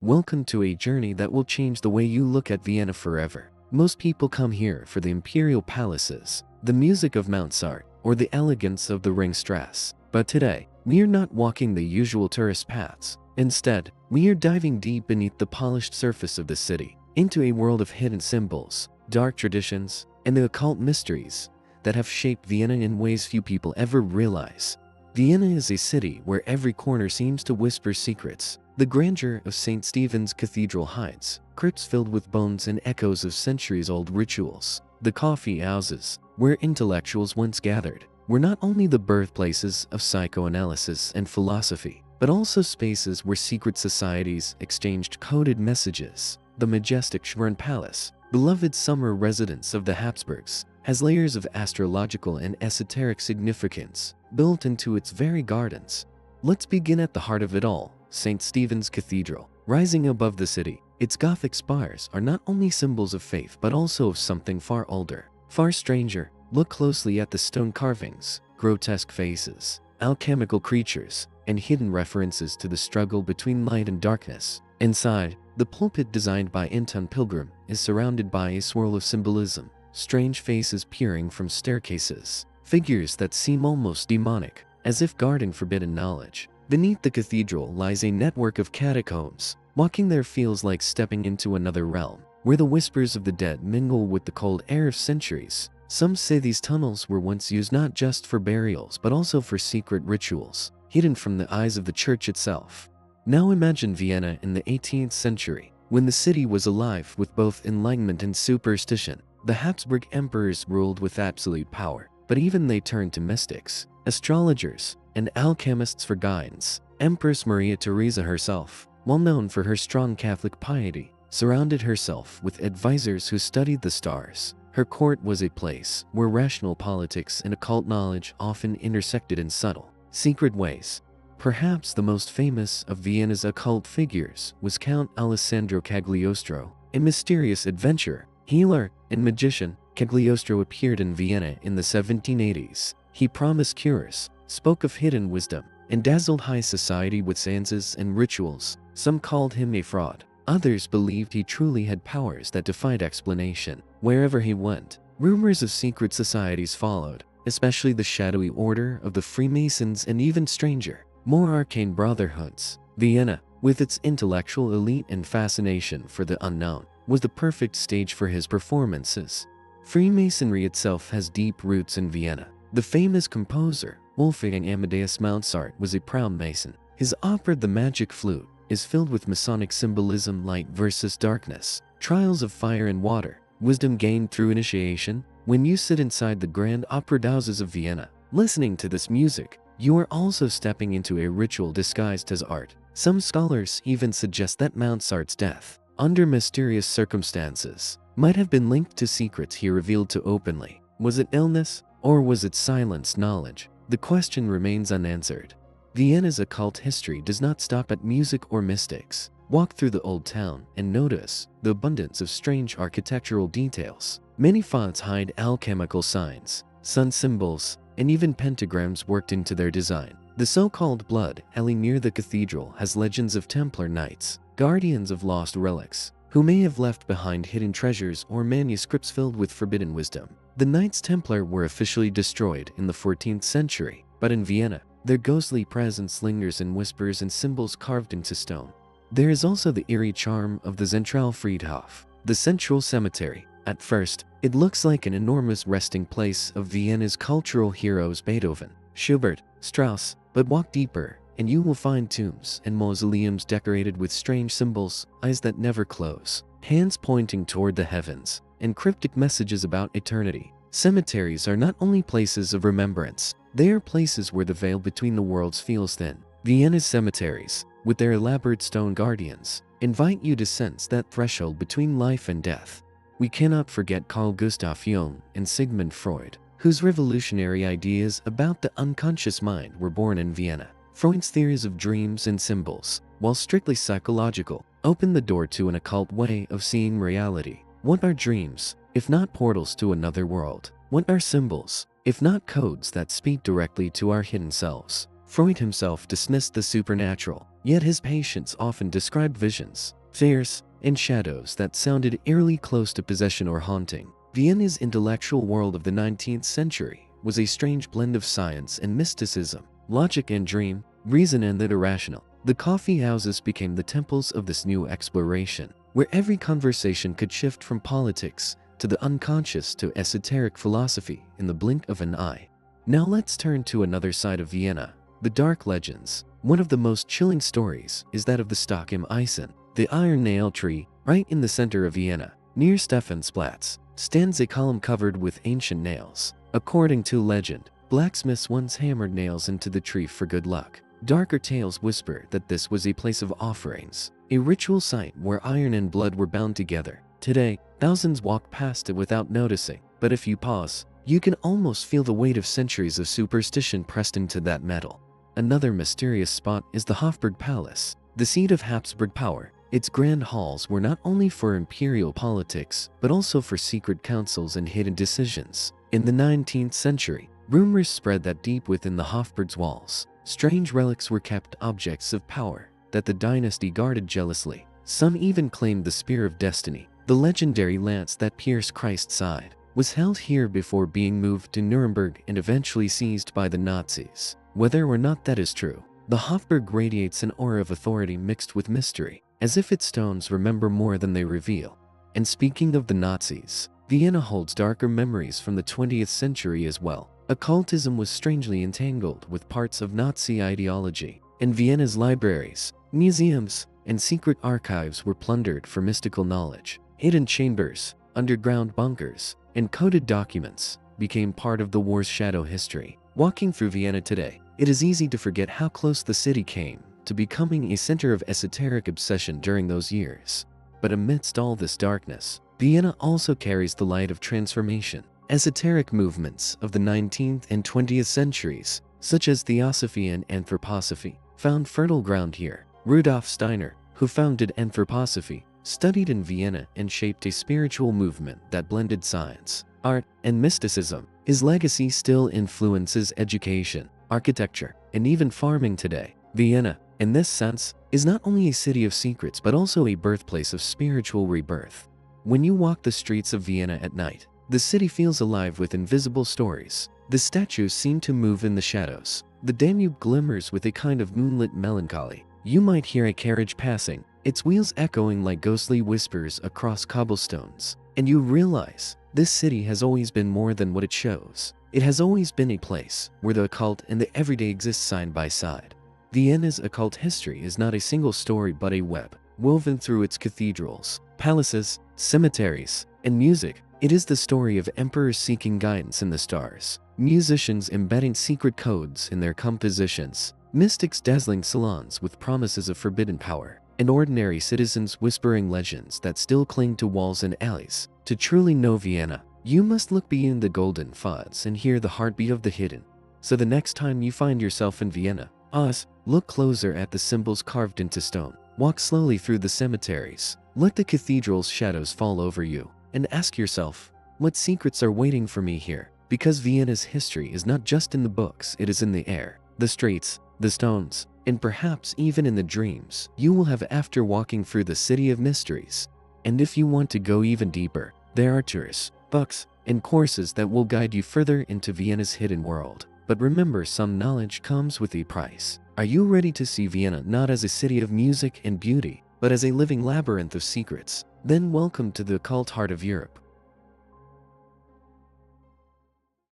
Welcome to a journey that will change the way you look at Vienna forever. Most people come here for the imperial palaces, the music of Mozart, or the elegance of the Ringstrasse. But today, we are not walking the usual tourist paths. Instead, we are diving deep beneath the polished surface of the city, into a world of hidden symbols, dark traditions, and the occult mysteries that have shaped Vienna in ways few people ever realize. Vienna is a city where every corner seems to whisper secrets. The grandeur of St. Stephen's Cathedral hides crypts filled with bones and echoes of centuries-old rituals. The coffee houses, where intellectuals once gathered, were not only the birthplaces of psychoanalysis and philosophy, but also spaces where secret societies exchanged coded messages. The majestic Schwerin Palace, beloved summer residence of the Habsburgs, has layers of astrological and esoteric significance built into its very gardens. Let's begin at the heart of it all, St. Stephen's Cathedral. Rising above the city, its Gothic spires are not only symbols of faith but also of something far older, far stranger. Look closely at the stone carvings, grotesque faces, alchemical creatures, and hidden references to the struggle between light and darkness. Inside, the pulpit designed by Anton Pilgrim is surrounded by a swirl of symbolism, strange faces peering from staircases, figures that seem almost demonic, as if guarding forbidden knowledge. Beneath the cathedral lies a network of catacombs. Walking there feels like stepping into another realm, where the whispers of the dead mingle with the cold air of centuries. Some say these tunnels were once used not just for burials but also for secret rituals, hidden from the eyes of the church itself. Now imagine Vienna in the 18th century, when the city was alive with both enlightenment and superstition. The Habsburg emperors ruled with absolute power, but even they turned to mystics, astrologers, and alchemists for guidance. Empress Maria Theresa herself, well known for her strong Catholic piety, surrounded herself with advisors who studied the stars. Her court was a place where rational politics and occult knowledge often intersected in subtle, secret ways. Perhaps the most famous of Vienna's occult figures was Count Alessandro Cagliostro, a mysterious adventurer, healer, and magician. Cagliostro appeared in Vienna in the 1780s. He promised cures, spoke of hidden wisdom, and dazzled high society with seances and rituals. Some called him a fraud. Others believed he truly had powers that defied explanation. Wherever he went, rumors of secret societies followed, especially the shadowy order of the Freemasons and even stranger, more arcane brotherhoods. Vienna, with its intellectual elite and fascination for the unknown, was the perfect stage for his performances. Freemasonry itself has deep roots in Vienna. The famous composer, Wolfgang Amadeus Mozart, was a proud Mason. His opera The Magic Flute is filled with Masonic symbolism, light versus darkness, trials of fire and water, wisdom gained through initiation. When you sit inside the grand opera houses of Vienna, listening to this music, you are also stepping into a ritual disguised as art. Some scholars even suggest that Mozart's death, under mysterious circumstances, might have been linked to secrets he revealed too openly. Was it illness, or was it silenced knowledge? The question remains unanswered. Vienna's occult history does not stop at music or mystics. Walk through the old town and notice the abundance of strange architectural details. Many fonts hide alchemical signs, sun symbols, and even pentagrams worked into their design. The so-called Blood Alley near the cathedral has legends of Templar knights, guardians of lost relics, who may have left behind hidden treasures or manuscripts filled with forbidden wisdom. The Knights Templar were officially destroyed in the 14th century, but in Vienna, their ghostly presence lingers in whispers and symbols carved into stone. There is also the eerie charm of the Zentralfriedhof, the central cemetery. At first, it looks like an enormous resting place of Vienna's cultural heroes Beethoven, Schubert, Strauss, but walk deeper, and you will find tombs and mausoleums decorated with strange symbols, eyes that never close, hands pointing toward the heavens, and cryptic messages about eternity. Cemeteries are not only places of remembrance, they are places where the veil between the worlds feels thin. Vienna's cemeteries, with their elaborate stone guardians, invite you to sense that threshold between life and death. We cannot forget Carl Gustav Jung and Sigmund Freud, whose revolutionary ideas about the unconscious mind were born in Vienna. Freud's theories of dreams and symbols, while strictly psychological, opened the door to an occult way of seeing reality. What are dreams, if not portals to another world? What are symbols, if not codes that speak directly to our hidden selves? Freud himself dismissed the supernatural, Yet his patients often described visions, fears, and shadows that sounded eerily close to possession or haunting. Vienna's intellectual world of the 19th century was a strange blend of science and mysticism, logic and dream, reason and the irrational. The coffee houses became the temples of this new exploration, where every conversation could shift from politics to the unconscious to esoteric philosophy in the blink of an eye. Now let's turn to another side of Vienna, the dark legends. One of the most chilling stories is that of the Stock im Eisen, the iron nail tree. Right in the center of Vienna, near Stephansplatz, stands a column covered with ancient nails. According to legend, blacksmiths once hammered nails into the tree for good luck. Darker tales whisper that this was a place of offerings, a ritual site where iron and blood were bound together. Today, thousands walk past it without noticing, but if you pause, you can almost feel the weight of centuries of superstition pressed into that metal. Another mysterious spot is the Hofburg Palace, the seat of Habsburg power. Its grand halls were not only for imperial politics, but also for secret councils and hidden decisions. In the 19th century, rumors spread that deep within the Hofburg's walls, strange relics were kept, objects of power that the dynasty guarded jealously. Some even claimed the Spear of Destiny, the legendary lance that pierced Christ's side, was held here before being moved to Nuremberg and eventually seized by the Nazis. Whether or not that is true, the Hofburg radiates an aura of authority mixed with mystery, as if its stones remember more than they reveal. And speaking of the Nazis, Vienna holds darker memories from the 20th century as well. Occultism was strangely entangled with parts of Nazi ideology, and Vienna's libraries, museums, and secret archives were plundered for mystical knowledge. Hidden chambers, underground bunkers, and coded documents became part of the war's shadow history. Walking through Vienna today, it is easy to forget how close the city came to becoming a center of esoteric obsession during those years. But amidst all this darkness, Vienna also carries the light of transformation. Esoteric movements of the 19th and 20th centuries, such as Theosophy and Anthroposophy, found fertile ground here. Rudolf Steiner, who founded Anthroposophy, studied in Vienna and shaped a spiritual movement that blended science, art, and mysticism. His legacy still influences education, architecture, and even farming today. Vienna, in this sense, is not only a city of secrets but also a birthplace of spiritual rebirth. When you walk the streets of Vienna at night, the city feels alive with invisible stories. The statues seem to move in the shadows. The Danube glimmers with a kind of moonlit melancholy. You might hear a carriage passing, its wheels echoing like ghostly whispers across cobblestones, and you realize this city has always been more than what it shows. It has always been a place where the occult and the everyday exist side by side. Vienna's occult history is not a single story but a web, woven through its cathedrals, palaces, cemeteries, and music. It is the story of emperors seeking guidance in the stars, musicians embedding secret codes in their compositions, mystics dazzling salons with promises of forbidden power, and ordinary citizens whispering legends that still cling to walls and alleys. To truly know Vienna, you must look beyond the golden facades and hear the heartbeat of the hidden. So the next time you find yourself in Vienna, look closer at the symbols carved into stone. Walk slowly through the cemeteries. Let the cathedral's shadows fall over you. And ask yourself, what secrets are waiting for me here? Because Vienna's history is not just in the books, it is in the air, the streets, the stones, and perhaps even in the dreams you will have after walking through the city of mysteries. And if you want to go even deeper, there are tours, books, and courses that will guide you further into Vienna's hidden world. But remember, some knowledge comes with a price. Are you ready to see Vienna not as a city of music and beauty, but as a living labyrinth of secrets? Then welcome to the occult heart of Europe.